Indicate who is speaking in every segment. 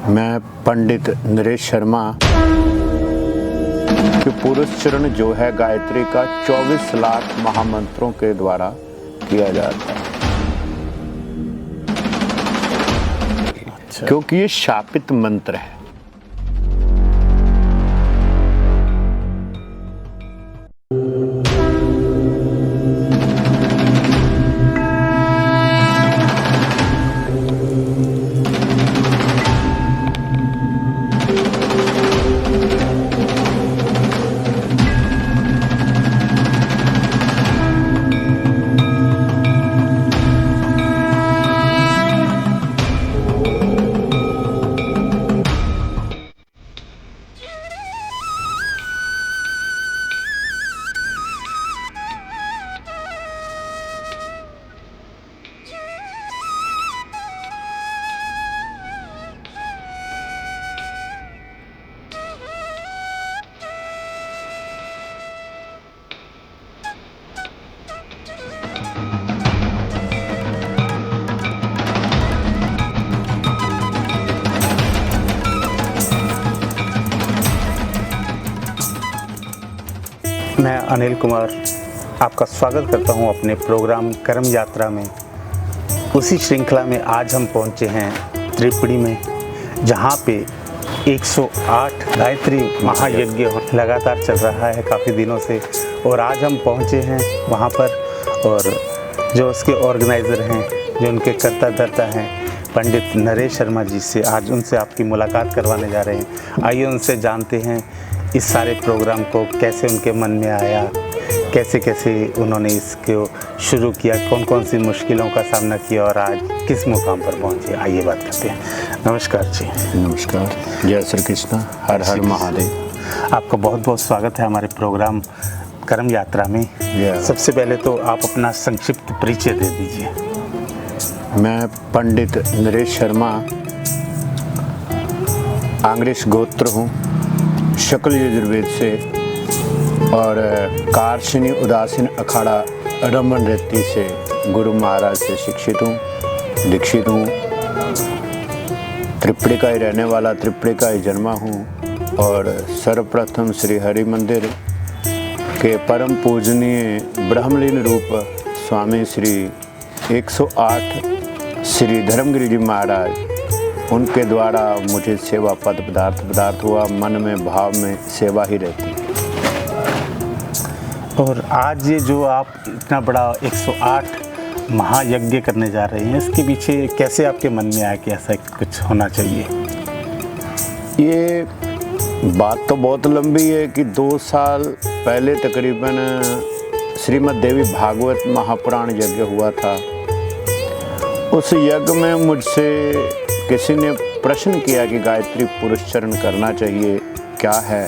Speaker 1: मैं पंडित नरेश शर्मा के पुरुष चरण जो है गायत्री का 24 लाख महामंत्रों के द्वारा किया जाता है। अच्छा। क्योंकि ये शापित मंत्र है।
Speaker 2: मैं अनिल कुमार आपका स्वागत करता हूं अपने प्रोग्राम कर्म यात्रा में। उसी श्रृंखला में आज हम पहुंचे हैं त्रिपुरी में, जहां पे 108 गायत्री महायज्ञ लगातार चल रहा है काफ़ी दिनों से। और आज हम पहुंचे हैं वहां पर, और जो उसके ऑर्गेनाइज़र हैं, जो उनके कर्ता धर्ता हैं, पंडित नरेश शर्मा जी से आज उनसे आपकी मुलाकात करवाने जा रहे हैं। आइए उनसे जानते हैं इस सारे प्रोग्राम को कैसे उनके मन में आया, कैसे कैसे उन्होंने इसको शुरू किया, कौन कौन सी मुश्किलों का सामना किया और आज किस मुकाम पर पहुंचे। आइए बात करते हैं। नमस्कार जी।
Speaker 1: नमस्कार। जय श्री कृष्ण। हर हर महादेव।
Speaker 2: आपका बहुत बहुत स्वागत है हमारे प्रोग्राम कर्म यात्रा में। सबसे पहले तो आप अपना संक्षिप्त परिचय दे दीजिए।
Speaker 1: मैं पंडित नरेश शर्मा आंग्रेश गोत्र हूँ, शुक्ल यजुर्वेद से, और कार्षिणी उदासीन अखाड़ा रमन रेती से गुरु महाराज से शिक्षित हूँ, दीक्षित हूँ। त्रिपुरी का ही रहने वाला, त्रिपुरी का ही जन्मा हूँ। और सर्वप्रथम श्री हरि मंदिर के परम पूजनीय ब्रह्मलीन रूप स्वामी श्री 108 श्री धर्मगिरी जी महाराज, उनके द्वारा मुझे सेवा पद पदार्थ हुआ। मन में भाव में सेवा ही रहती है।
Speaker 2: और आज ये जो आप इतना बड़ा 108 महायज्ञ करने जा रहे हैं, इसके पीछे कैसे आपके मन में आया कि ऐसा कुछ होना चाहिए?
Speaker 1: ये बात तो बहुत लंबी है कि 2 साल पहले तकरीबन श्रीमद् देवी भागवत महापुराण यज्ञ हुआ था। उस यज्ञ में मुझसे किसी ने प्रश्न किया कि गायत्री पुरुष चरण करना चाहिए, क्या है?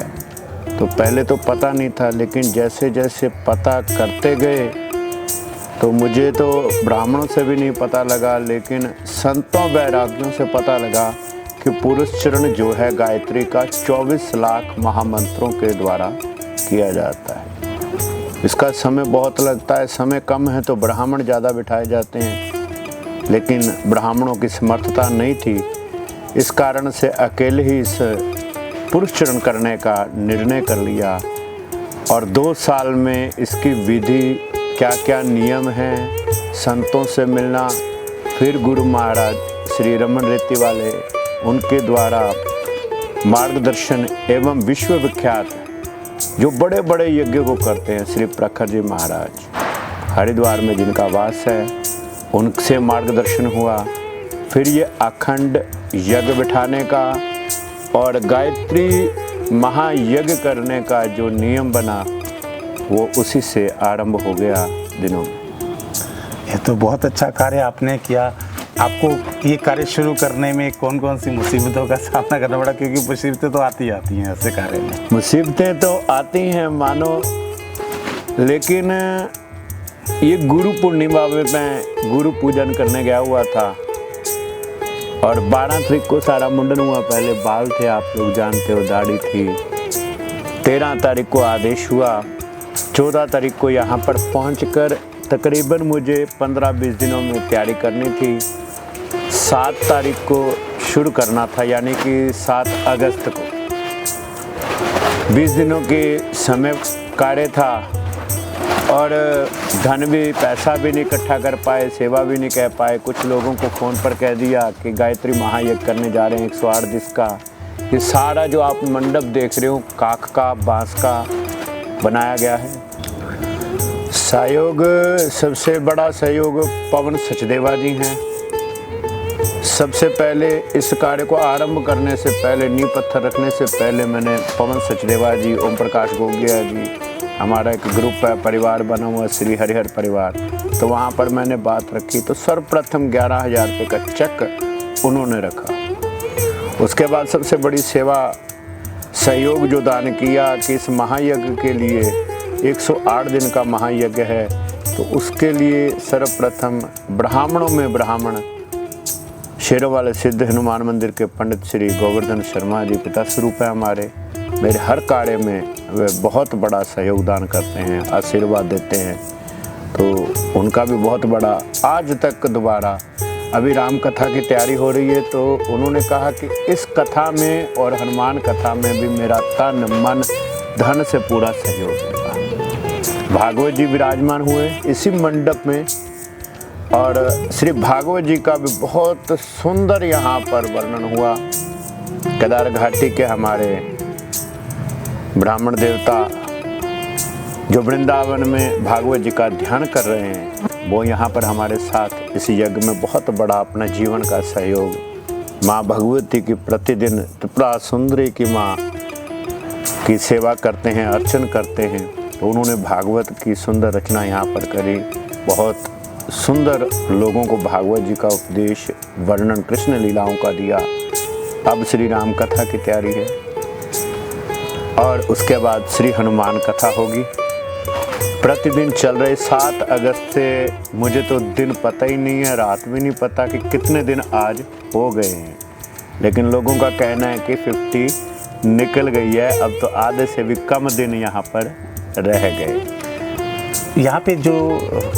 Speaker 1: तो पहले तो पता नहीं था, लेकिन जैसे जैसे पता करते गए तो मुझे तो ब्राह्मणों से भी नहीं पता लगा, लेकिन संतों वैराग्यों से पता लगा कि पुरुष चरण जो है गायत्री का 24 लाख महामंत्रों के द्वारा किया जाता है। इसका समय बहुत लगता है, समय कम है तो ब्राह्मण ज़्यादा बिठाए जाते हैं, लेकिन ब्राह्मणों की समर्थता नहीं थी। इस कारण से अकेले ही इस पुरुष चरण करने का निर्णय कर लिया। और 2 साल में इसकी विधि, क्या क्या नियम हैं, संतों से मिलना, फिर गुरु महाराज श्री रमन रेती वाले, उनके द्वारा मार्गदर्शन एवं विश्वविख्यात जो बड़े बड़े यज्ञ को करते हैं श्री प्रखर जी महाराज, हरिद्वार में जिनका वास है, उनसे मार्गदर्शन हुआ। फिर ये अखंड यज्ञ बिठाने का और गायत्री महायज्ञ करने का जो नियम बना, वो उसी से आरंभ हो गया दिनों में।
Speaker 2: ये तो बहुत अच्छा कार्य आपने किया। आपको ये कार्य शुरू करने में कौन कौन सी मुसीबतों का सामना करना पड़ा? क्योंकि मुसीबतें तो आती हैं ऐसे कार्य में।
Speaker 1: मुसीबतें तो आती हैं मानो, लेकिन ये गुरु पूर्णिमा में मैं गुरु पूजन करने गया हुआ था और 12 तारीख को सारा मुंडन हुआ। पहले बाल थे, आप लोग जानते हो, दाढ़ी थी। 13 तारीख को आदेश हुआ। 14 तारीख को यहाँ पर पहुँचकर तकरीबन मुझे 15-20 दिनों में तैयारी करनी थी। 7 तारीख को शुरू करना था, यानी कि 7 अगस्त को। 20 दिनों के समय कार्य था और धन भी, पैसा भी नहीं इकट्ठा कर पाए, सेवा भी नहीं कह पाए। कुछ लोगों को फ़ोन पर कह दिया कि गायत्री महायज्ञ करने जा रहे हैं 108 दिवस का। ये सारा जो आप मंडप देख रहे हो काठ का, बांस का बनाया गया है। सहयोग, सबसे बड़ा सहयोग पवन सचदेवा जी हैं। सबसे पहले इस कार्य को आरंभ करने से पहले, नींव पत्थर रखने से पहले मैंने पवन सचदेवा जी, ओम प्रकाश गोगिया जी, हमारा एक ग्रुप है, परिवार बना हुआ श्री हरिहर परिवार, तो वहाँ पर मैंने बात रखी तो सर्वप्रथम 11,000 रुपये का चेक उन्होंने रखा। उसके बाद सबसे बड़ी सेवा सहयोग जो दान किया कि इस महायज्ञ के लिए 108 दिन का महायज्ञ है, तो उसके लिए सर्वप्रथम ब्राह्मणों में ब्राह्मण शेरों वाले सिद्ध हनुमान मंदिर के पंडित श्री गोवर्धन शर्मा जी पिता स्वरूप है हमारे। मेरे हर कार्य में वे बहुत बड़ा सहयोग दान करते हैं, आशीर्वाद देते हैं, तो उनका भी बहुत बड़ा। आज तक दोबारा अभी राम कथा की तैयारी हो रही है, तो उन्होंने कहा कि इस कथा में और हनुमान कथा में भी मेरा तन मन धन से पूरा सहयोग होगा। भागवत जी विराजमान हुए इसी मंडप में और श्री भागवत जी का भी बहुत सुंदर यहाँ पर वर्णन हुआ। केदार घाटी के हमारे ब्राह्मण देवता जो वृंदावन में भागवत जी का ध्यान कर रहे हैं, वो यहाँ पर हमारे साथ इस यज्ञ में बहुत बड़ा अपना जीवन का सहयोग माँ भगवती की प्रतिदिन त्रिपुरा सुंदरी की माँ की सेवा करते हैं, अर्चन करते हैं। तो उन्होंने भागवत की सुंदर रचना यहाँ पर करी। बहुत सुंदर लोगों को भागवत जी का उपदेश, वर्णन कृष्ण लीलाओं का दिया। अब श्री राम कथा की तैयारी है और उसके बाद श्री हनुमान कथा होगी। प्रतिदिन चल रहे 7 अगस्त से मुझे तो दिन पता ही नहीं है, रात भी नहीं पता कि कितने दिन आज हो गए हैं, लेकिन लोगों का कहना है कि 50 निकल गई है। अब तो आधे से भी कम दिन यहाँ पर रह गए।
Speaker 2: यहाँ पे जो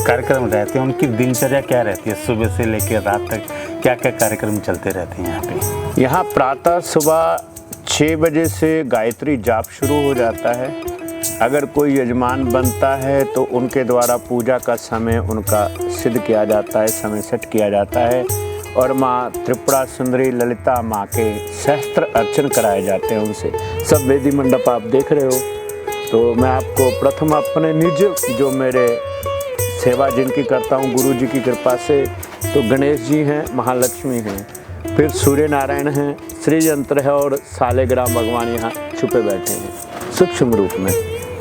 Speaker 2: कार्यक्रम रहते हैं उनकी दिनचर्या क्या रहती है? सुबह से लेकर रात तक क्या क्या कार्यक्रम चलते रहते हैं यहाँ पे?
Speaker 1: यहाँ प्रातः सुबह 6 बजे से गायत्री जाप शुरू हो जाता है। अगर कोई यजमान बनता है तो उनके द्वारा पूजा का समय उनका सिद्ध किया जाता है, समय सेट किया जाता है और माँ त्रिपुरा सुंदरी ललिता माँ के सहस्त्र अर्चन कराए जाते हैं उनसे। सब वेदी मंडप आप देख रहे हो। तो मैं आपको प्रथम अपने निज जो मेरे सेवा जिनकी करता हूँ गुरु जी की कृपा से, तो गणेश जी हैं, महालक्ष्मी हैं, फिर सूर्य नारायण हैं, श्री यंत्र है और सालेग्राम भगवान यहाँ छुपे बैठे हैं सूक्ष्म रूप में।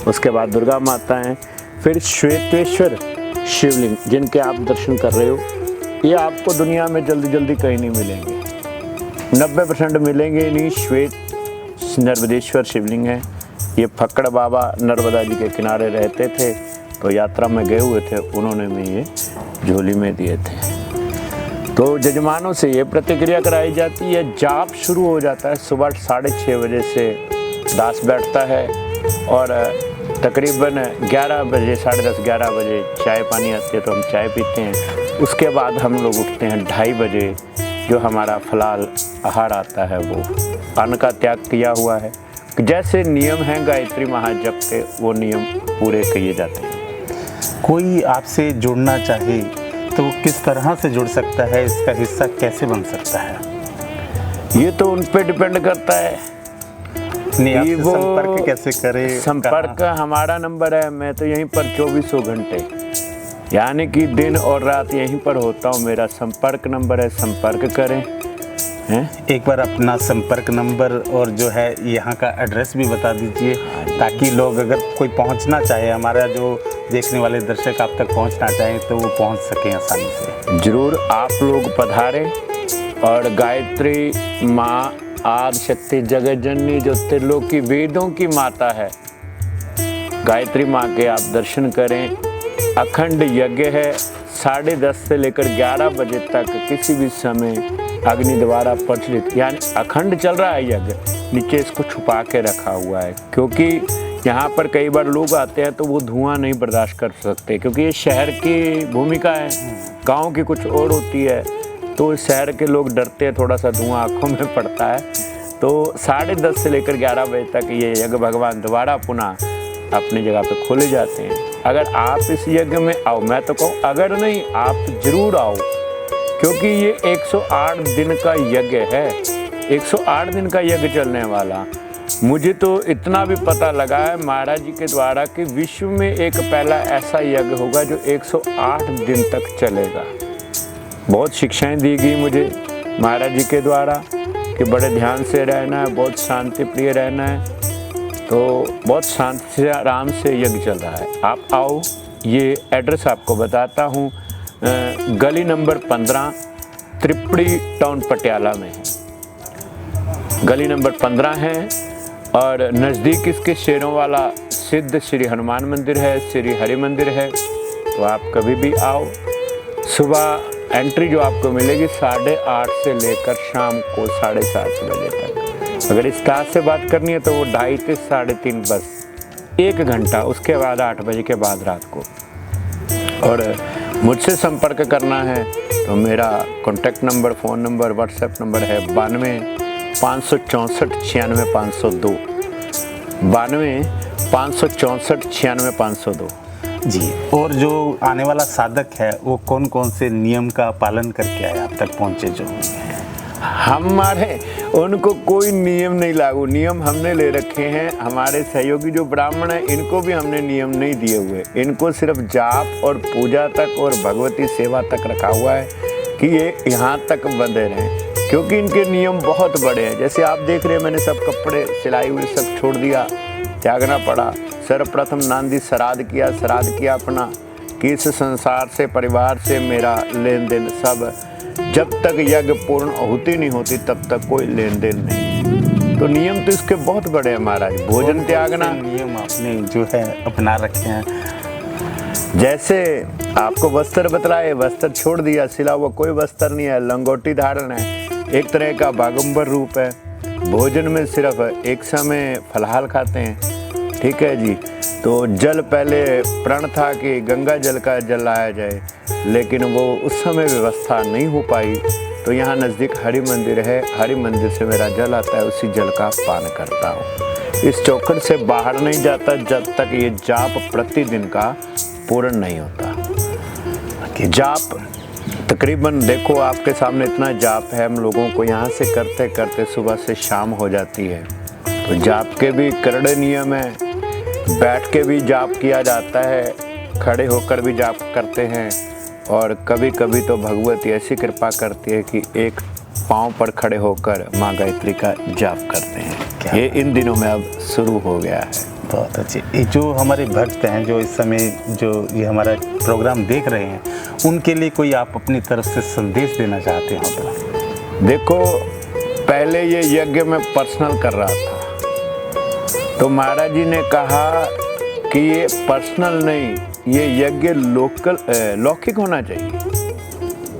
Speaker 1: उसके बाद दुर्गा माता हैं, फिर श्वेतेश्वर शिवलिंग जिनके आप दर्शन कर रहे हो, ये आपको दुनिया में जल्दी जल्दी कहीं नहीं मिलेंगे, 90% मिलेंगे नहीं। श्वेत नर्मदेश्वर शिवलिंग है। ये फक्कड़ बाबा नर्मदा जी के किनारे रहते थे, तो यात्रा में गए हुए थे, उन्होंने में ये झोली में दिए थे। तो जजमानों से ये प्रतिक्रिया कराई जाती है। जाप शुरू हो जाता है सुबह 6:30 बजे से, दास बैठता है और तकरीबन 11 बजे, 10:30, 11 बजे चाय पानी आती है तो हम चाय पीते हैं। उसके बाद हम लोग उठते हैं 2:30 बजे, जो हमारा फलाल आहार आता है वो अन्न का त्याग किया हुआ है। जैसे नियम हैं गायत्री महाजप के, वो नियम पूरे किए जाते हैं।
Speaker 2: कोई आपसे जुड़ना चाहे तो वो किस तरह से जुड़ सकता है? इसका हिस्सा कैसे बन सकता है?
Speaker 1: ये तो उन पे डिपेंड करता है
Speaker 2: कि वो संपर्क कैसे करे।
Speaker 1: संपर्क हमारा नंबर है, मैं तो यहीं पर 24 घंटे, यानी कि दिन और रात यहीं पर होता हूँ। मेरा संपर्क नंबर है, संपर्क करें।
Speaker 2: एक बार अपना संपर्क नंबर और जो है यहाँ का एड्रेस भी बता दीजिए, ताकि लोग अगर कोई पहुँचना चाहे, हमारा जो देखने वाले दर्शक आप तक पहुँचना चाहें तो वो पहुँच सकें आसानी से।
Speaker 1: जरूर आप लोग पधारें और गायत्री माँ आदि शक्ति जगत जननी जो त्रिलोकी वेदों की माता है, गायत्री माँ के आप दर्शन करें। अखंड यज्ञ है, 10:30 से लेकर 11 बजे तक किसी भी समय अग्नि द्वारा प्रज्वलित, यानी अखंड चल रहा है यज्ञ। नीचे इसको छुपा के रखा हुआ है, क्योंकि यहाँ पर कई बार लोग आते हैं तो वो धुआं नहीं बर्दाश्त कर सकते, क्योंकि ये शहर की भूमिका है, गांव की कुछ और होती है। तो शहर के लोग डरते हैं, थोड़ा सा धुआं आँखों में पड़ता है। तो 10:30 से लेकर 11 बजे तक ये यज्ञ भगवान दोबारा पुनः अपनी जगह पे खोले जाते हैं। अगर आप इस यज्ञ में आओ, मैं तो कहूँ अगर नहीं आप जरूर आओ, क्योंकि ये 108 दिन का यज्ञ है, 108 दिन का यज्ञ चलने वाला। मुझे तो इतना भी पता लगा है महाराज जी के द्वारा कि विश्व में एक पहला ऐसा यज्ञ होगा जो 108 दिन तक चलेगा। बहुत शिक्षाएं दी गई मुझे महाराज जी के द्वारा कि बड़े ध्यान से रहना है, बहुत शांति प्रिय रहना है। तो बहुत शांति से आराम से यज्ञ चल रहा है। आप आओ, ये एड्रेस आपको बताता हूँ, गली नंबर 15 त्रिपुड़ी टाउन पटियाला में है। गली नंबर 15 है और नज़दीक इसके शेरों वाला सिद्ध श्री हनुमान मंदिर है, श्री हरि मंदिर है। तो आप कभी भी आओ। सुबह एंट्री जो आपको मिलेगी 8:30 से लेकर शाम को 7:30 बजे तक। अगर स्टाफ से बात करनी है तो वो 2:30 से 3:30 बस 1 घंटा, उसके बाद 8 बजे के बाद रात को। और मुझसे संपर्क करना है तो मेरा contact number, phone number, WhatsApp number है 92 564 96 502, 92 564 96 502।
Speaker 2: जी, और जो आने वाला साधक है वो कौन कौन से नियम का पालन करके आए आप तक पहुँचे? जो
Speaker 1: हमारे उनको कोई नियम नहीं लागू, नियम हमने ले रखे हैं। हमारे सहयोगी जो ब्राह्मण हैं इनको भी हमने नियम नहीं दिए हुए, इनको सिर्फ जाप और पूजा तक और भगवती सेवा तक रखा हुआ है कि ये यहाँ तक बंधे रहें, क्योंकि इनके नियम बहुत बड़े हैं। जैसे आप देख रहे हैं, मैंने सब कपड़े सिलाई हुए सब छोड़ दिया, त्यागना पड़ा। सर्वप्रथम नांदी श्राद्ध किया अपना कि इस संसार से, परिवार से मेरा लेन देन सब, जब तक यज्ञ पूर्ण आहुति नहीं होती तब तक कोई लेन देन नहीं। तो नियम तो इसके बहुत बड़े हैं महाराज। भोजन त्यागना
Speaker 2: नियम आपने जो है अपना रखे हैं।
Speaker 1: जैसे आपको वस्त्र बतलाए, वस्त्र छोड़ दिया, सिला हुआ कोई वस्त्र नहीं है, लंगोटी धारण है, एक तरह का बागंबर रूप है। भोजन में सिर्फ एक समय फलाहार खाते हैं, ठीक है जी। तो जल पहले प्रण था कि गंगा जल का जल लाया जाए, लेकिन वो उस समय व्यवस्था नहीं हो पाई। तो यहाँ नज़दीक हरि मंदिर है, हरि मंदिर से मेरा जल आता है, उसी जल का पान करता हूँ। इस चौखट से बाहर नहीं जाता जब तक ये जाप प्रतिदिन का पूर्ण नहीं होता। कि जाप तकरीबन देखो आपके सामने इतना जाप है, हम लोगों को यहाँ से करते करते सुबह से शाम हो जाती है। तो जाप के भी कड़े नियम है, बैठ के भी जाप किया जाता है, खड़े होकर भी जाप करते हैं, और कभी कभी तो भगवती ऐसी कृपा करती है कि एक पाँव पर खड़े होकर माँ गायत्री का जाप करते हैं। ये इन दिनों में अब शुरू हो गया है।
Speaker 2: बहुत अच्छे। ये जो हमारे भक्त हैं जो इस समय जो ये हमारा प्रोग्राम देख रहे हैं, उनके लिए कोई आप अपनी तरफ से संदेश देना चाहते हो तो?
Speaker 1: देखो, पहले ये यज्ञ मैं पर्सनल कर रहा था, तो महाराज जी ने कहा कि ये पर्सनल नहीं, ये यज्ञ लौकिक होना चाहिए।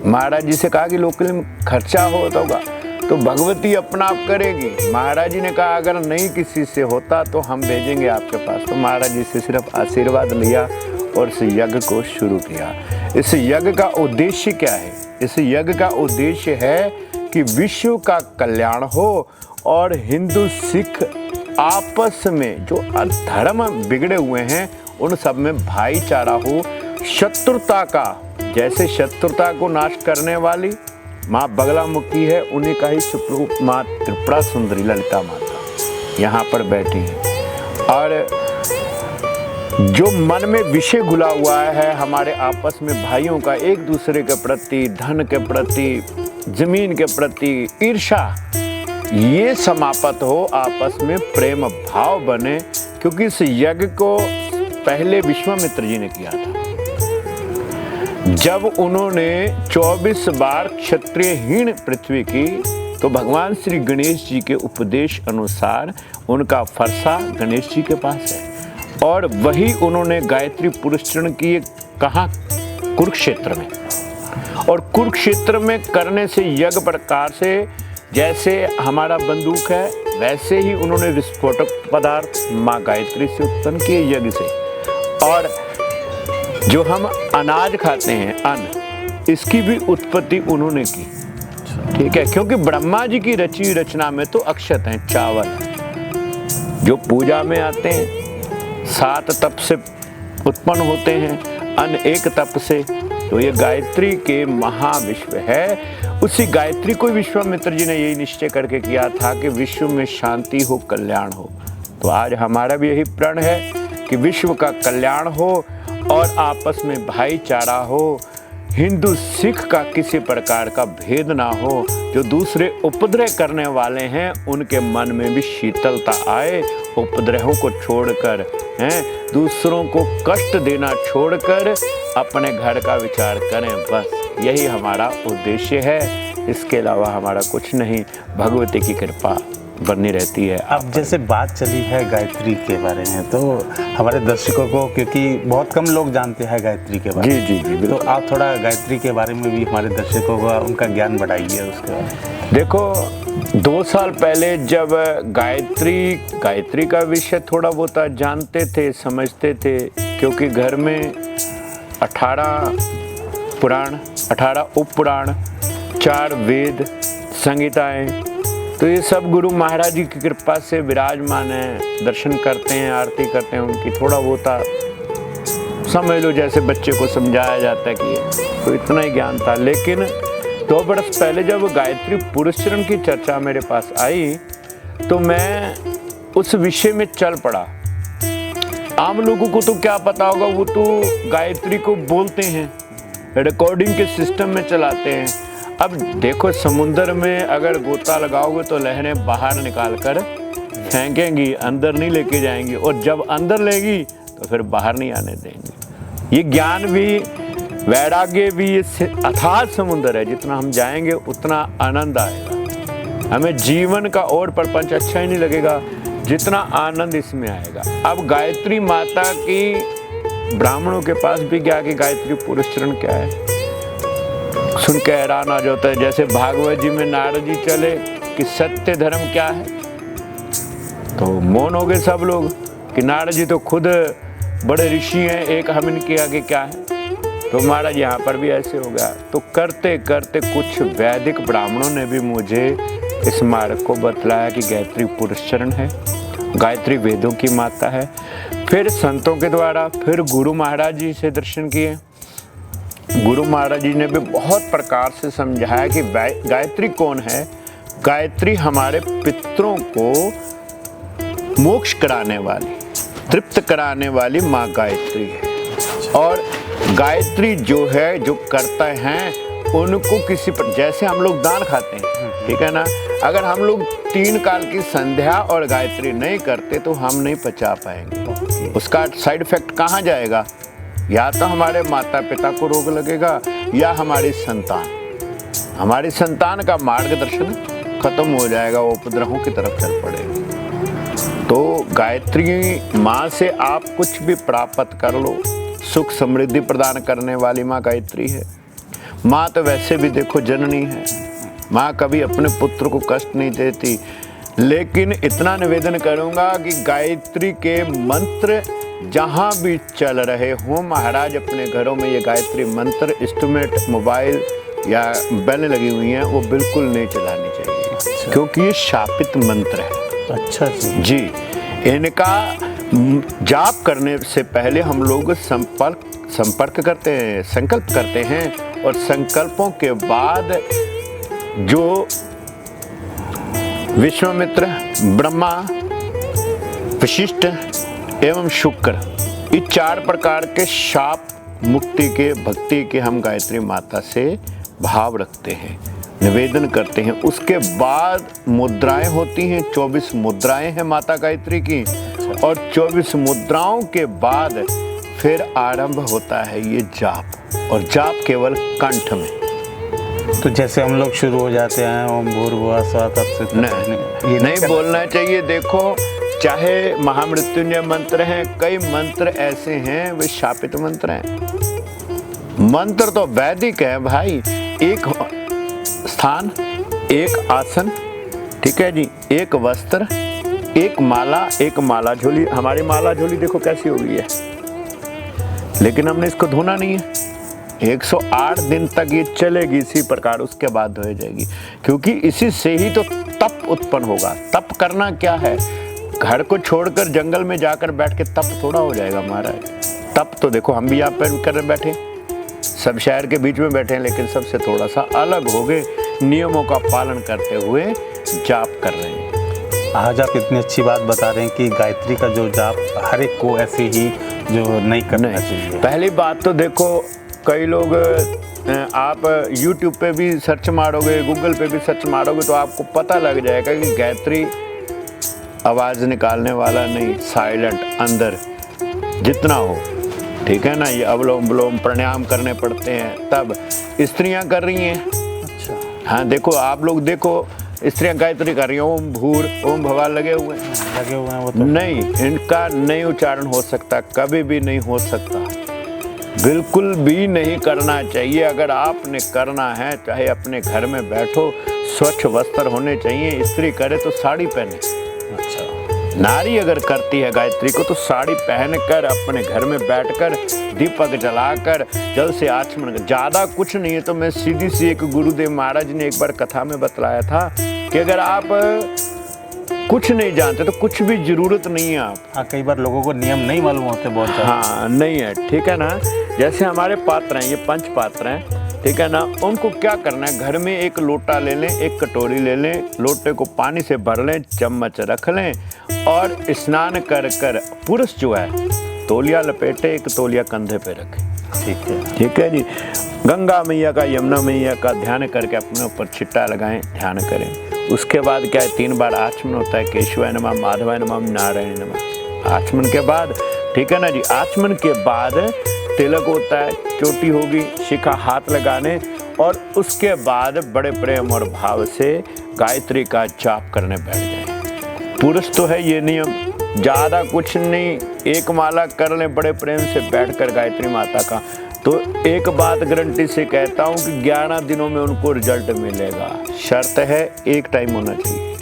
Speaker 1: महाराज जी से कहा कि लोकल में खर्चा होता होगा तो भगवती अपना आप करेगी। महाराज जी ने कहा अगर नहीं किसी से होता तो हम भेजेंगे आपके पास। तो महाराज जी से सिर्फ आशीर्वाद लिया और इस यज्ञ को शुरू किया। इस यज्ञ का उद्देश्य क्या है? इस यज्ञ का उद्देश्य है कि विश्व का कल्याण हो और हिंदू सिख आपस में जो धर्म बिगड़े हुए हैं उन सब में भाईचारा हो। शत्रुता का, जैसे शत्रुता को नाश करने वाली माँ बगलामुखी है, उन्हीं का ही स्वरूप माँ त्रिपुरा सुंदरी ललिता माता यहाँ पर बैठी है। और जो मन में विषय घुला हुआ है हमारे आपस में भाइयों का, एक दूसरे के प्रति, धन के प्रति, जमीन के प्रति ईर्ष्या, ये समाप्त हो, आपस में प्रेम भाव बने। क्योंकि इस यज्ञ को पहले विश्वामित्र जी ने किया था, जब उन्होंने 24 बार क्षत्रियहीन पृथ्वी की, तो भगवान श्री गणेश जी के उपदेश अनुसार उनका फरसा गणेश जी के पास है, और वही उन्होंने गायत्री पुरस्चरण की कहाँ? कुरुक्षेत्र में। और कुरुक्षेत्र में करने से यज्ञ प्रकार से, जैसे हमारा बंदूक है वैसे ही उन्होंने विस्फोटक पदार्थ माँ गायत्री से उत्पन्न किए यज्ञ से। और जो हम अनाज खाते हैं, अन्न, इसकी भी उत्पत्ति उन्होंने की। ठीक है, क्योंकि ब्रह्मा जी की रची रचना में तो अक्षत हैं, चावल जो पूजा में आते हैं, 7 तप से उत्पन्न होते हैं, अन्न 1 तप से। तो ये गायत्री के महाविश्व है। उसी गायत्री को विश्वामित्र जी ने यही निश्चय करके किया था कि विश्व में शांति हो, कल्याण हो। तो आज हमारा भी यही प्रण है कि विश्व का कल्याण हो और आपस में भाईचारा हो, हिंदू सिख का किसी प्रकार का भेद ना हो। जो दूसरे उपद्रव करने वाले हैं उनके मन में भी शीतलता आए, उपद्रवों को छोड़कर, हैं, दूसरों को कष्ट देना छोड़कर अपने घर का विचार करें। बस यही हमारा उद्देश्य है, इसके अलावा हमारा कुछ नहीं। भगवती की कृपा बनी रहती है।
Speaker 2: अब जैसे बात चली है गायत्री के बारे में, तो हमारे दर्शकों को, क्योंकि बहुत कम लोग जानते हैं गायत्री के बारे में,
Speaker 1: जी,
Speaker 2: तो आप थोड़ा गायत्री के बारे में भी हमारे दर्शकों को उनका ज्ञान बढ़ाइए उसके बारे में।
Speaker 1: देखो 2 साल पहले जब गायत्री का विषय थोड़ा बहुत जानते थे, समझते थे, क्योंकि घर में 18 पुराण, 18 उपपुराण, 4 वेद संहिताएं, तो ये सब गुरु महाराज जी की कृपा से विराजमान है। दर्शन करते हैं, आरती करते हैं उनकी, थोड़ा बहुत समझ लो जैसे बच्चे को समझाया जाता है कि ये, तो इतना ही ज्ञान था। लेकिन 2 बरस पहले जब गायत्री पुरस्चरण की चर्चा मेरे पास आई तो मैं उस विषय में चल पड़ा। आम लोगों को तो क्या पता होगा, वो तो गायत्री को बोलते हैं, रिकॉर्डिंग के सिस्टम में चलाते हैं। अब देखो समुद्र में अगर गोता लगाओगे तो लहरें बाहर निकाल कर फेंकेंगी, अंदर नहीं लेके जाएंगी, और जब अंदर लेगी तो फिर बाहर नहीं आने देंगी। ये ज्ञान भी, वैराग्य भी, ये अथाह समुद्र है। जितना हम जाएंगे उतना आनंद आएगा, हमें जीवन का और प्रपंच अच्छा ही नहीं लगेगा जितना आनंद इसमें आएगा। अब गायत्री माता की ब्राह्मणों के पास भी गया कि गायत्री पुरस्चरण क्या है, सुन के हैरान आ जाता है। जैसे भागवत जी में नारद जी चले कि सत्य धर्म क्या है, तो मौन हो गए सब लोग कि नारद जी तो खुद बड़े ऋषि हैं, एक हम इनके आगे क्या है। तो महाराज यहाँ पर भी ऐसे हो गया। तो करते करते कुछ वैदिक ब्राह्मणों ने भी मुझे इस मार्ग को बतलाया कि गायत्री पुरस्चरण है, गायत्री वेदों की माता है। फिर संतों के द्वारा, फिर गुरु महाराज जी से दर्शन किए। गुरु महाराज जी ने भी बहुत प्रकार से समझाया कि गायत्री कौन है। गायत्री हमारे पितरों को मोक्ष कराने वाली, तृप्त कराने वाली माँ गायत्री है। और गायत्री जो है, जो करते हैं उनको किसी पर, जैसे हम लोग दान खाते हैं, ठीक है ना, अगर हम लोग 3 काल की संध्या और गायत्री नहीं करते तो हम नहीं पचा पाएंगे। उसका साइड इफेक्ट कहाँ जाएगा? या तो हमारे माता पिता को रोग लगेगा या हमारी संतान का मार्गदर्शन खत्म हो जाएगा, वो उपद्रवों की तरफ चल पड़ेगा। तो गायत्री माँ से आप कुछ भी प्राप्त कर लो, सुख समृद्धि प्रदान करने वाली माँ गायत्री है। माँ तो वैसे भी देखो जननी है, माँ कभी अपने पुत्र को कष्ट नहीं देती। लेकिन इतना निवेदन करूँगा कि गायत्री के मंत्र जहाँ भी चल रहे हों, महाराज अपने घरों में ये गायत्री मंत्र, इंस्ट्रूमेंट, मोबाइल या बेलें लगी हुई हैं, वो बिल्कुल नहीं चलानी चाहिए। क्योंकि ये शापित मंत्र है।
Speaker 2: अच्छा
Speaker 1: जी, इनका जाप करने से पहले हम लोग संपर्क करते हैं, संकल्प करते हैं, और संकल्पों के बाद जो विश्वामित्र, ब्रह्मा, वशिष्ठ एवं शुक्र, ये 4 प्रकार के शाप मुक्ति के, भक्ति के हम गायत्री माता से भाव रखते हैं, निवेदन करते हैं। उसके बाद मुद्राएं होती हैं, 24 मुद्राएं हैं माता गायत्री की, और 24 मुद्राओं के बाद फिर आरंभ होता है ये जाप, और जाप केवल कंठ में।
Speaker 2: तो जैसे हम लोग शुरू हो जाते हैं ओम भूर्भुवः स्वः तत्सवितुर्वरेण्यं,
Speaker 1: नहीं, नहीं बोलना चाहिए। देखो, चाहे महामृत्युंजय मंत्र हैं, कई मंत्र ऐसे हैं वे शापित मंत्र हैं। मंत्र तो वैदिक है भाई, एक स्थान, एक आसन, ठीक है जी, एक वस्त्र, एक माला झोली। हमारी माला झोली देखो कैसी हो गई है, लेकिन हमने इसको धोना नहीं है, 108 दिन तक ये चलेगी इसी प्रकार, उसके बाद धोई जाएगी, क्योंकि इसी से ही तो तप उत्पन्न होगा। तप करना क्या है? घर को छोड़कर जंगल में जाकर बैठ के तप थोड़ा हो जाएगा महाराज। तप तो देखो हम भी यहाँ पर कर बैठे, सब शहर के बीच में बैठे हैं, लेकिन सबसे थोड़ा सा अलग हो गए, नियमों का पालन करते हुए जाप कर रहे हैं।
Speaker 2: आज आप इतनी अच्छी बात बता रहे हैं कि गायत्री का जो जाप हर एक को ऐसे ही जो नहीं करना चाहिए।
Speaker 1: पहली बात तो देखो, कई लोग आप YouTube पे भी सर्च मारोगे, Google पे भी सर्च मारोगे तो आपको पता लग जाएगा कि गायत्री आवाज़ निकालने वाला नहीं, साइलेंट अंदर जितना हो, ठीक है ना। ये अवलोम विलोम प्राणायाम करने पड़ते हैं, तब स्त्रियां कर रही हैं।
Speaker 2: अच्छा,
Speaker 1: हाँ देखो, आप लोग देखो, स्त्रियां गायत्री कर रही हैं, ओम भूर ओम भवा लगे हुए हैं
Speaker 2: वो तो
Speaker 1: नहीं, इनका नहीं उच्चारण हो सकता, कभी भी नहीं हो सकता, बिल्कुल भी नहीं करना चाहिए। अगर आपने करना है, चाहे अपने घर में बैठो, स्वच्छ वस्त्र होने चाहिए। स्त्री करे तो साड़ी पहने।
Speaker 2: अच्छा,
Speaker 1: नारी अगर करती है गायत्री को तो साड़ी पहनकर अपने घर में बैठकर दीपक जलाकर जल से आचमन कर, ज़्यादा कुछ नहीं है। तो मैं सीधी सी एक गुरुदेव महाराज ने एक बार कथा में बतलाया था कि अगर आप कुछ नहीं जानते तो कुछ भी जरूरत नहीं है आप।
Speaker 2: हाँ, कई बार लोगों को नियम नहीं मालूम होते बहुत ज़्यादा।
Speaker 1: हाँ नहीं है, ठीक है ना। जैसे हमारे पात्र हैं, ये पंच पात्र हैं, ठीक है ना। उनको क्या करना है, घर में एक लोटा ले लें, एक कटोरी ले लें, लोटे को पानी से भर लें, चम्मच रख लें और स्नान कर कर पुरुष जो है तौलिया लपेटे, एक तौलिया कंधे पे रखे। ठीक है जी। गंगा मैया का, यमुना मैया का ध्यान करके अपने ऊपर छिट्टा लगाएं, ध्यान करें। उसके बाद क्या है, 3 बार आचमन होता है, केशवाय नमः, माधवाय नमः, नारायण नमः। आचमन के बाद, ठीक है ना जी, आचमन के बाद तिलक होता है, चोटी होगी, शिखा हाथ लगाने, और उसके बाद बड़े प्रेम और भाव से गायत्री का जाप करने बैठ जाए। पुरुष तो है ये नियम, ज़्यादा कुछ नहीं, एक माला कर लें बड़े प्रेम से बैठकर गायत्री माता का। तो एक बात गारंटी से कहता हूँ कि 11 दिनों में उनको रिजल्ट मिलेगा। शर्त है एक टाइम होना चाहिए,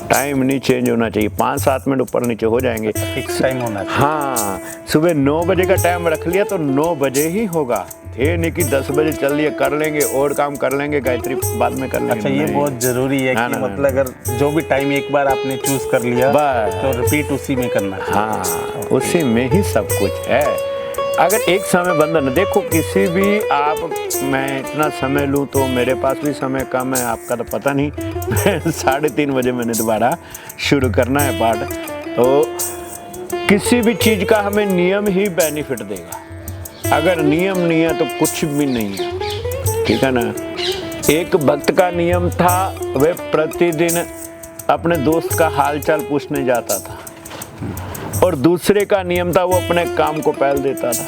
Speaker 1: टाइम नहीं चेंज होना चाहिए। 5-7 मिनट ऊपर नीचे हो जाएंगे,
Speaker 2: फिक्स टाइम होना चाहिए।
Speaker 1: हाँ, सुबह 9 बजे का टाइम रख लिया तो 9 बजे ही होगा। ये नहीं कि 10 बजे चल लिए, कर लेंगे और काम कर लेंगे, गायत्री बाद में कर लेंगे।
Speaker 2: अच्छा, ये बहुत जरूरी है कि मतलब अगर जो भी टाइम एक बार आपने चूज कर लिया तो रिपीट उसी में करना है।
Speaker 1: हाँ, उसी में ही सब कुछ है। अगर एक समय बंधन, देखो किसी भी आप, मैं इतना समय लूँ तो मेरे पास भी समय कम है, आपका तो पता नहीं। 3:30 बजे मैंने दोबारा शुरू करना है पाठ। तो किसी भी चीज़ का हमें नियम ही बेनिफिट देगा। अगर नियम नहीं है तो कुछ भी नहीं है, ठीक है ना। एक भक्त का नियम था, वह प्रतिदिन अपने दोस्त का हालचाल पूछने जाता था, और दूसरे का नियम था वो अपने काम को पहल देता था।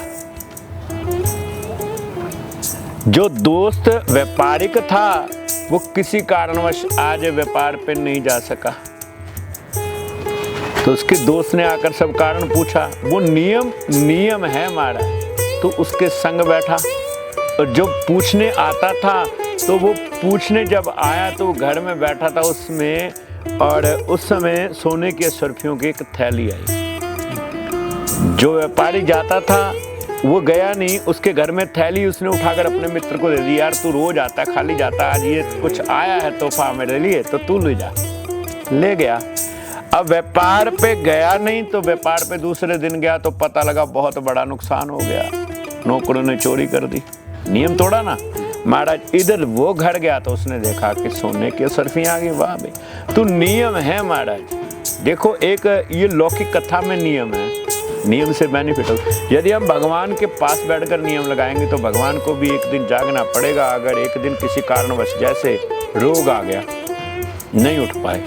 Speaker 1: जो दोस्त व्यापारिक था वो किसी कारणवश आज व्यापार पे नहीं जा सका, तो उसके दोस्त ने आकर सब कारण पूछा। वो नियम है हमारा, तो उसके संग बैठा। और जो पूछने आता था तो वो पूछने जब आया तो घर में बैठा था उसमें, और उस समय सोने के सुर्खियों की एक थैली आई। जो व्यापारी जाता था वो गया नहीं, उसके घर में थैली उसने उठाकर अपने मित्र को दे दी। यार तू रोज आता है, खाली जाता, आज ये कुछ आया है तोहफा मेरे लिए, तो तू ले जा। ले गया। अब व्यापार पे गया नहीं, तो व्यापार पे दूसरे दिन गया तो पता लगा बहुत बड़ा नुकसान हो गया, नौकरों ने चोरी कर दी। नियम तोड़ा ना महाराज। इधर वो घर गया तो उसने देखा कि सोने की सर्फियाँ आ गई। वाह भाई, तो नियम है महाराज। देखो, एक ये लौकिक कथा में नियम है, नियम से बेनिफिट हो। यदि हम भगवान के पास बैठकर नियम लगाएंगे तो भगवान को भी एक दिन जागना पड़ेगा। अगर एक दिन किसी कारणवश जैसे रोग आ गया, नहीं उठ पाए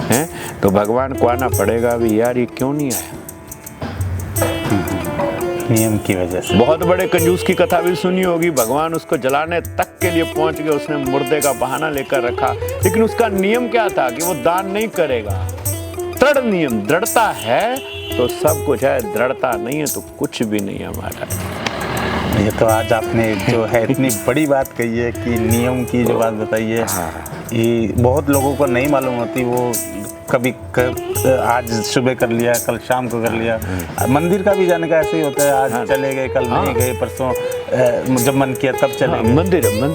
Speaker 1: हैं, तो भगवान को आना पड़ेगा भी, यार ये क्यों नहीं आया,
Speaker 2: नियम की वजह से।
Speaker 1: बहुत बड़े कंजूस की कथा भी सुनी होगी, भगवान उसको जलाने तक के लिए पहुंच गए, उसने मुर्दे का बहाना लेकर रखा, लेकिन उसका नियम क्या था कि वो दान नहीं करेगा। दृढ़ नियम, दृढ़ता है तो सब कुछ है, दृढ़ता नहीं है तो कुछ भी नहीं है हमारा।
Speaker 2: ये तो आज आपने जो है इतनी बड़ी बात कही है कि नियम की जो बात बताई है, ये बहुत लोगों को नहीं मालूम होती। वो कभी आज सुबह कर लिया, कल शाम को कर लिया। मंदिर का भी जाने का ऐसे ही होता है, आज चले गए, कल नहीं गए, परसों जब मन किया तब चले
Speaker 1: हाँ,
Speaker 2: गए?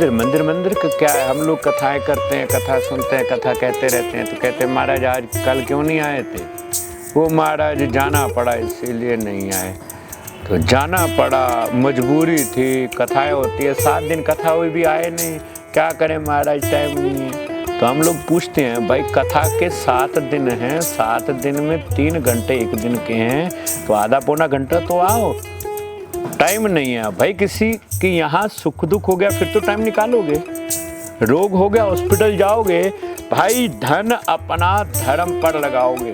Speaker 1: मंदिर का क्या है, हम लोग कथाएं करते हैं, कथा सुनते हैं, कथा कहते रहते हैं, तो कहते हैं महाराज आज कल क्यों नहीं आए थे? वो महाराज जाना पड़ा इसीलिए नहीं आए। तो जाना पड़ा, मजबूरी थी, कथाएं होती है, 7 दिन कथा हुई भी आए नहीं, क्या करें महाराज टाइम नहीं है। तो हम लोग पूछते हैं भाई कथा के 7 दिन हैं, 7 दिन में 3 घंटे एक दिन के हैं, तो आधा पौना घंटा तो आओ, टाइम नहीं है भाई। किसी की यहाँ सुख दुख हो गया फिर तो टाइम निकालोगे, रोग हो गया हॉस्पिटल जाओगे, भाई धन अपना धर्म पर लगाओगे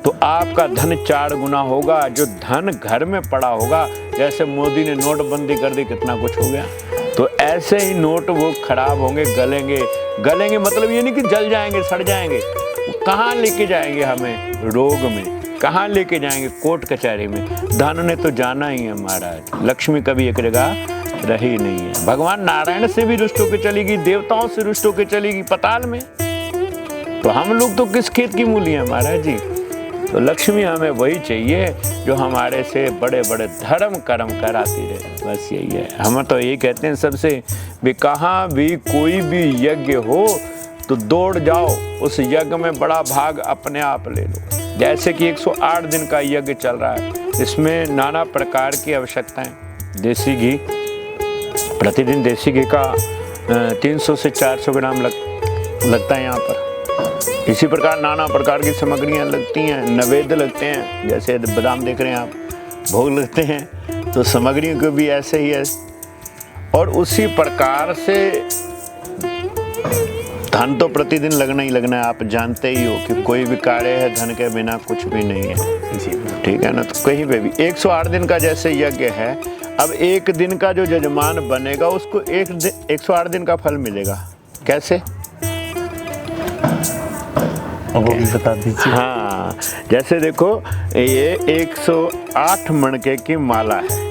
Speaker 1: तो आपका धन 4 गुना होगा। जो धन घर में पड़ा होगा, जैसे मोदी ने नोटबंदी कर दी, कितना कुछ हो गया, तो ऐसे ही नोट वो खराब होंगे, गलेंगे मतलब ये नहीं कि जल जाएंगे सड़ जाएंगे, कहाँ लेके जाएंगे हमें? रोग में। कहाँ लेके जाएंगे? कोर्ट कचहरी में। धन ने तो जाना ही है महाराज, लक्ष्मी कभी एक जगह रही नहीं है। भगवान नारायण से भी रुष्ट होकर चली गई, देवताओं से रुष्ट होकर चली गई पाताल में, तो हम लोग तो किस खेत की मूली हैं महाराज जी। तो लक्ष्मी हमें वही चाहिए जो हमारे से बड़े बड़े धर्म कर्म कराती रहे, बस यही है। हम तो यही कहते हैं सबसे भी, कहाँ भी कोई भी यज्ञ हो तो दौड़ जाओ, उस यज्ञ में बड़ा भाग अपने आप ले लो। जैसे कि 108 दिन का यज्ञ चल रहा है, इसमें नाना प्रकार की आवश्यकताएं, देसी घी, प्रतिदिन देसी घी का 300 से 400 ग्राम लगता है यहाँ पर। इसी प्रकार नाना प्रकार की सामग्रियाँ लगती हैं, नैवेद्य लगते हैं, जैसे बादाम देख रहे हैं आप, भोग लगते हैं, तो सामग्रियों को भी ऐसे ही है। और उसी प्रकार से धन तो प्रतिदिन लगना ही लगना है। आप जानते ही हो कि कोई भी कार्य है धन के बिना कुछ भी नहीं है जी, ठीक है ना। तो कहीं पे भी 108 दिन का जैसे यज्ञ है, अब एक दिन का जो यजमान बनेगा उसको 108 दिन का फल मिलेगा। कैसे?
Speaker 2: वो भी बता दीजिए।
Speaker 1: हाँ, जैसे देखो ये 108 मणके की माला है,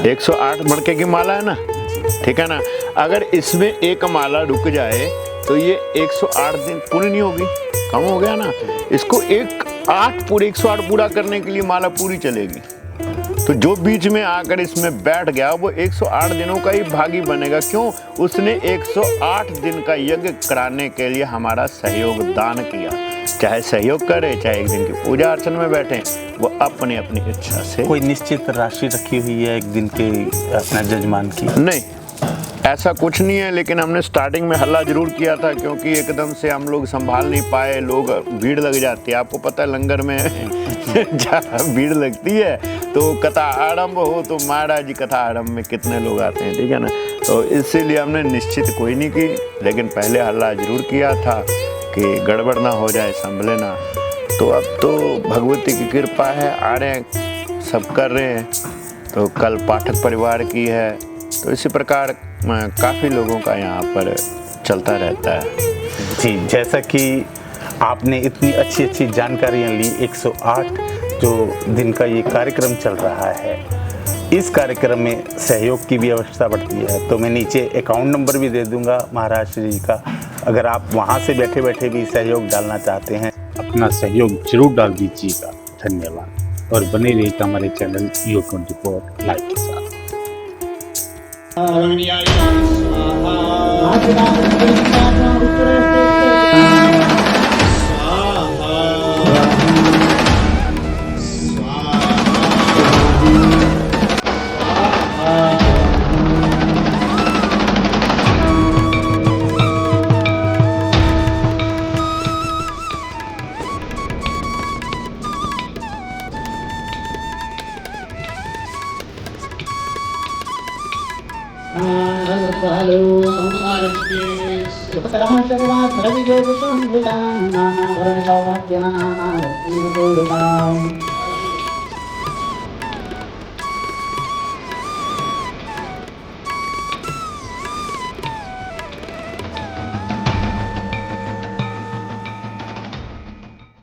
Speaker 1: 108 मणके की माला है ना, ठीक है ना। अगर इसमें एक माला रुक जाए तो ये 108 दिन पूरी नहीं होगी, कम हो गया ना। इसको 108 पूरा करने के लिए माला पूरी चलेगी। तो जो बीच में आकर इसमें बैठ गया वो 108 दिनों का ही भागी बनेगा। क्यों? उसने 108 दिन का यज्ञ कराने के लिए हमारा सहयोग दान किया। चाहे सहयोग करे, चाहे एक दिन की पूजा अर्चना में बैठे, वो अपनी अपनी इच्छा से।
Speaker 2: कोई निश्चित राशि रखी हुई है एक दिन के अपना जजमान की?
Speaker 1: नहीं, ऐसा कुछ नहीं है, लेकिन हमने स्टार्टिंग में हल्ला जरूर किया था, क्योंकि एकदम से हम लोग संभाल नहीं पाए, लोग भीड़ लग जाती है। आपको पता है लंगर में ज़्यादा भीड़ लगती है, तो कथा आरंभ हो तो महाराज जी कथा आरंभ में कितने लोग आते हैं, ठीक है ना। तो इसीलिए हमने निश्चित कोई नहीं की, लेकिन पहले हल्ला जरूर किया था कि गड़बड़ ना हो जाए, संभले ना। तो अब तो भगवती की कृपा है, आ रहे हैं, सब कर रहे हैं। तो कल पाठक परिवार की है, तो इसी प्रकार काफ़ी लोगों का यहाँ पर चलता रहता है
Speaker 2: जी। जैसा कि आपने इतनी अच्छी अच्छी जानकारियाँ ली, 108 जो दिन का ये कार्यक्रम चल रहा है, इस कार्यक्रम में सहयोग की भी आवश्यकता पड़ती है। तो मैं नीचे अकाउंट नंबर भी दे दूंगा महाराज जी का, अगर आप वहाँ से बैठे बैठे भी सहयोग डालना चाहते हैं,
Speaker 3: अपना सहयोग जरूर डाल दीजिएगा। धन्यवाद, और बने रहिएगा हमारे चैनल U24 लाइव के साथ।
Speaker 4: Halo,